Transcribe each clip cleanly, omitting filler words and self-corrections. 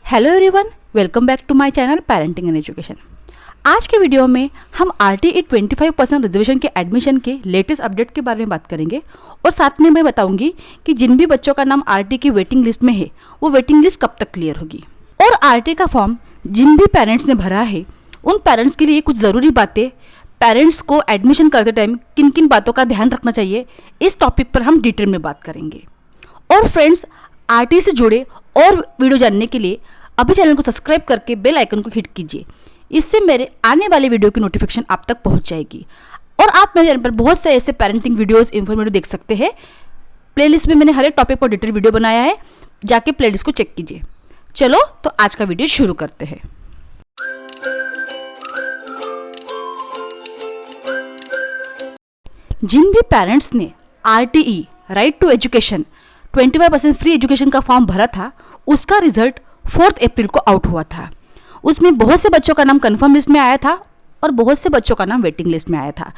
Hello everyone, welcome back to my channel parenting and education. आज के video में हम RTE 25% रिजर्वेशन के एडमिशन के लेटेस्ट अपडेट के बारे में बात करेंगे और साथ में मैं बताऊंगी कि जिन भी बच्चों का नाम RTE की वेटिंग लिस्ट में है वो वेटिंग लिस्ट कब तक क्लियर होगी। और RTE का फॉर्म जिन भी पेरेंट्स ने भरा है उन पेरेंट्स के लिए कुछ ज़रूरी बातें, पेरेंट्स को एडमिशन करते टाइम किन किन बातों का ध्यान रखना चाहिए, इस टॉपिक पर हम डिटेल में बात करेंगे। और फ्रेंड्स, RTE से जुड़े और वीडियो जानने के लिए अभी चैनल को सब्सक्राइब करके बेल आइकन को हिट कीजिए। इससे मेरे आने वाले वीडियो की नोटिफिकेशन आप तक पहुंच जाएगी। और आप मेरे चैनल पर बहुत से ऐसे पेरेंटिंग वीडियोस इन्फॉर्मेटिव देख सकते हैं। प्लेलिस्ट में मैंने हर एक टॉपिक पर डिटेल वीडियो बनाया है, जाके प्लेलिस्ट को चेक कीजिए। चलो तो आज का वीडियो शुरू करते हैं। जिन भी पेरेंट्स ने RTE right to education 25% free education का फॉर्म भरा था, उसका रिजल्ट 4 अप्रैल को आउट हुआ था। उसमें बहुत से बच्चों का नाम कंफर्म लिस्ट में आया था और बहुत से बच्चों का नाम वेटिंग लिस्ट में आया था।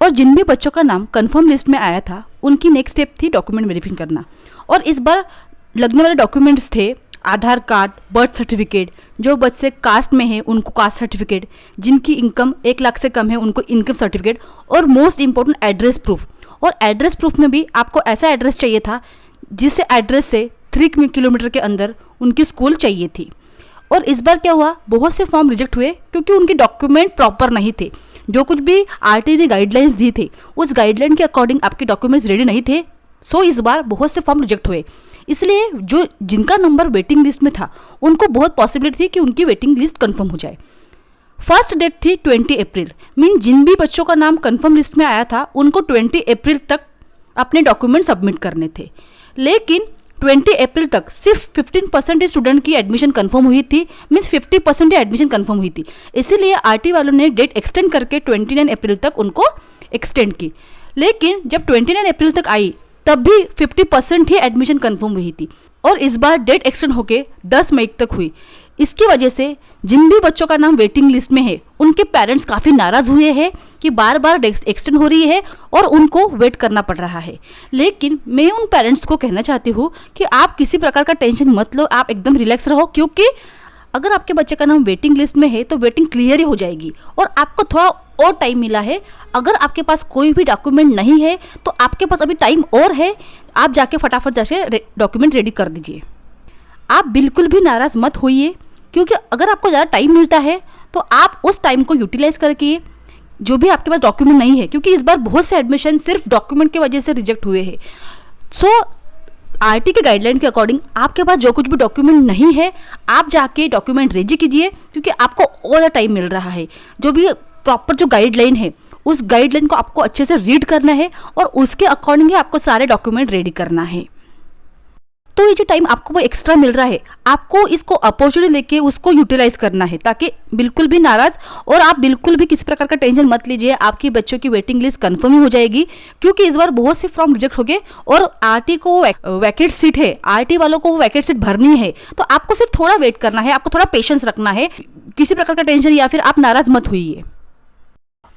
और जिन भी बच्चों का नाम कंफर्म लिस्ट में आया था उनकी नेक्स्ट स्टेप थी डॉक्यूमेंट वेरीफाई करना। और इस बार लगने वाले डॉक्यूमेंट्स थे आधार कार्ड, बर्थ सर्टिफिकेट, जो बच्चे कास्ट में है उनको कास्ट सर्टिफिकेट, जिनकी इनकम 1 लाख से कम है उनको इनकम सर्टिफिकेट, और मोस्ट इंपॉर्टेंट एड्रेस प्रूफ। और एड्रेस प्रूफ में भी आपको ऐसा एड्रेस चाहिए था जिससे एड्रेस से 3 किलोमीटर के अंदर उनकी स्कूल चाहिए थी। और इस बार क्या हुआ, बहुत से फॉर्म रिजेक्ट हुए क्योंकि उनके डॉक्यूमेंट प्रॉपर नहीं थे। जो कुछ भी RTE ने गाइडलाइंस दी थी उस गाइडलाइन के अकॉर्डिंग आपके डॉक्यूमेंट्स रेडी नहीं थे। सो इस बार बहुत से फॉर्म रिजेक्ट हुए। इसलिए जो जिनका नंबर वेटिंग लिस्ट में था उनको बहुत पॉसिबिलिटी थी कि उनकी वेटिंग लिस्ट कंफर्म हो जाए। फर्स्ट डेट थी 20 अप्रैल। मीन जिन भी बच्चों का नाम कंफर्म लिस्ट में आया था उनको 20 अप्रैल तक अपने डॉक्यूमेंट सबमिट करने थे। लेकिन 20 अप्रैल तक सिर्फ 15% स्टूडेंट की एडमिशन कंफर्म हुई थी। मीन्स 50% एडमिशन कंफर्म हुई थी। इसीलिए RTE वालों ने डेट एक्सटेंड करके 29 अप्रैल तक उनको एक्सटेंड की। लेकिन जब 29 अप्रैल तक आई तब भी 50% ही एडमिशन कंफर्म हुई थी। और इस बार डेट एक्सटेंड होके 10 मई तक हुई। इसकी वजह से जिन भी बच्चों का नाम वेटिंग लिस्ट में है उनके पेरेंट्स काफ़ी नाराज़ हुए हैं कि बार बार डेट एक्सटेंड हो रही है और उनको वेट करना पड़ रहा है। लेकिन मैं उन पेरेंट्स को कहना चाहती हूँ कि आप किसी प्रकार का टेंशन मत लो, आप एकदम रिलैक्स रहो, क्योंकि अगर आपके बच्चे का नाम वेटिंग लिस्ट में है तो वेटिंग क्लियर ही हो जाएगी और आपको थोड़ा और टाइम मिला है। अगर आपके पास कोई भी डॉक्यूमेंट नहीं है तो आपके पास अभी टाइम और है, आप जाके फटाफट जाके डॉक्यूमेंट रेडी कर दीजिए। आप बिल्कुल भी नाराज़ मत होइए, क्योंकि अगर आपको ज़्यादा टाइम मिलता है तो आप उस टाइम को यूटिलाइज करके जो भी आपके पास डॉक्यूमेंट नहीं है, क्योंकि इस बार बहुत से एडमिशन सिर्फ डॉक्यूमेंट की वजह से रिजेक्ट हुए हैं। सो RTE के गाइडलाइन के अकॉर्डिंग आपके पास जो कुछ भी डॉक्यूमेंट नहीं है आप जाके डॉक्यूमेंट रेडी कीजिए, क्योंकि आपको और ज़्यादा टाइम मिल रहा है। जो भी प्रॉपर जो गाइडलाइन है उस गाइडलाइन को आपको अच्छे से रीड करना है और उसके अकॉर्डिंग ही आपको सारे डॉक्यूमेंट रेडी करना है। तो ये जो टाइम आपको वो एक्स्ट्रा मिल रहा है आपको इसको अपॉर्चुनिटी लेके उसको यूटिलाइज करना है, ताकि बिल्कुल भी नाराज और आप बिल्कुल भी किसी प्रकार का टेंशन मत लीजिए। आपकी बच्चों की वेटिंग लिस्ट कंफर्म ही हो जाएगी, क्योंकि इस बार बहुत से फॉर्म रिजेक्ट हो गए और RTE को वैकेट सीट है, RTE वालों को वो वैकेट सीट भरनी है। तो आपको सिर्फ थोड़ा वेट करना है, आपको थोड़ा पेशेंस रखना है, किसी प्रकार का टेंशन या फिर आप नाराज मत होइए।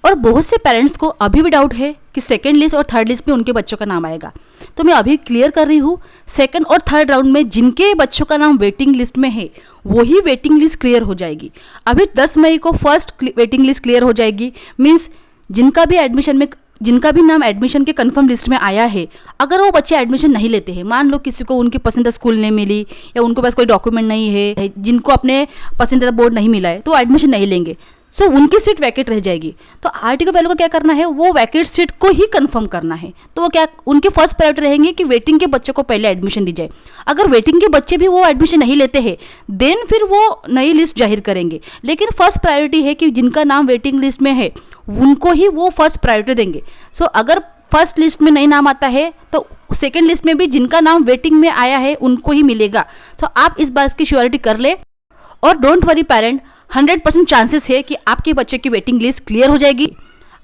और बहुत से पेरेंट्स को अभी भी डाउट है कि सेकेंड लिस्ट और थर्ड लिस्ट में उनके बच्चों का नाम आएगा, तो मैं अभी क्लियर कर रही हूँ। सेकेंड और थर्ड राउंड में जिनके बच्चों का नाम वेटिंग लिस्ट में है वही वेटिंग लिस्ट क्लियर हो जाएगी। अभी 10 मई को फर्स्ट वेटिंग लिस्ट क्लियर हो जाएगी। मीन्स जिनका भी नाम एडमिशन के कंफर्म लिस्ट में आया है, अगर वो बच्चे एडमिशन नहीं लेते हैं, मान लो किसी को उनकी पसंदीदा स्कूल नहीं मिली या उनके पास कोई डॉक्यूमेंट नहीं है, जिनको अपने पसंदीदा बोर्ड नहीं मिला है, तो वो एडमिशन नहीं लेंगे। सो उनकी सीट वैकेट रह जाएगी। तो RTE वालों को क्या करना है, वो वैकेट सीट को ही कंफर्म करना है। तो वो क्या, उनके फर्स्ट प्रायोरिटी रहेंगे कि वेटिंग के बच्चों को पहले एडमिशन दी जाए। अगर वेटिंग के बच्चे भी वो एडमिशन नहीं लेते हैं देन फिर वो नई लिस्ट जाहिर करेंगे। लेकिन फर्स्ट प्रायोरिटी है कि जिनका नाम वेटिंग लिस्ट में है उनको ही वो फर्स्ट प्रायोरिटी देंगे। सो अगर फर्स्ट लिस्ट में नहीं नाम आता है तो सेकेंड लिस्ट में भी जिनका नाम वेटिंग में आया है उनको ही मिलेगा। तो आप इस बात की श्योरिटी कर ले और डोंट वरी पेरेंट, 100% चांसेस है कि आपके बच्चे की वेटिंग लिस्ट क्लियर हो जाएगी।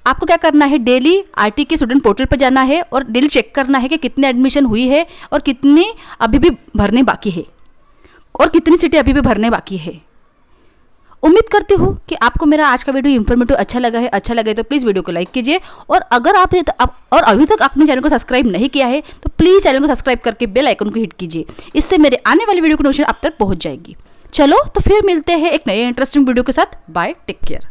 आपको क्या करना है, डेली RTE के स्टूडेंट पोर्टल पर जाना है और डेली चेक करना है कि कितनी एडमिशन हुई है और कितनी अभी भी भरने बाकी है और कितनी सीटें अभी भी भरने बाकी है। उम्मीद करती हूँ कि आपको मेरा आज का वीडियो इन्फॉर्मेटिव अच्छा लगा है। अच्छा लगे तो प्लीज़ वीडियो को लाइक कीजिए और अगर आप अभी तक आपने चैनल को सब्सक्राइब नहीं किया है तो प्लीज़ चैनल को सब्सक्राइब करके बेल आइकन को हिट कीजिए। इससे मेरे आने वाली वीडियो की नोटिफिकेशन आप तक पहुँच जाएगी। चलो तो फिर मिलते हैं एक नए इंटरेस्टिंग वीडियो के साथ। Bye, take care.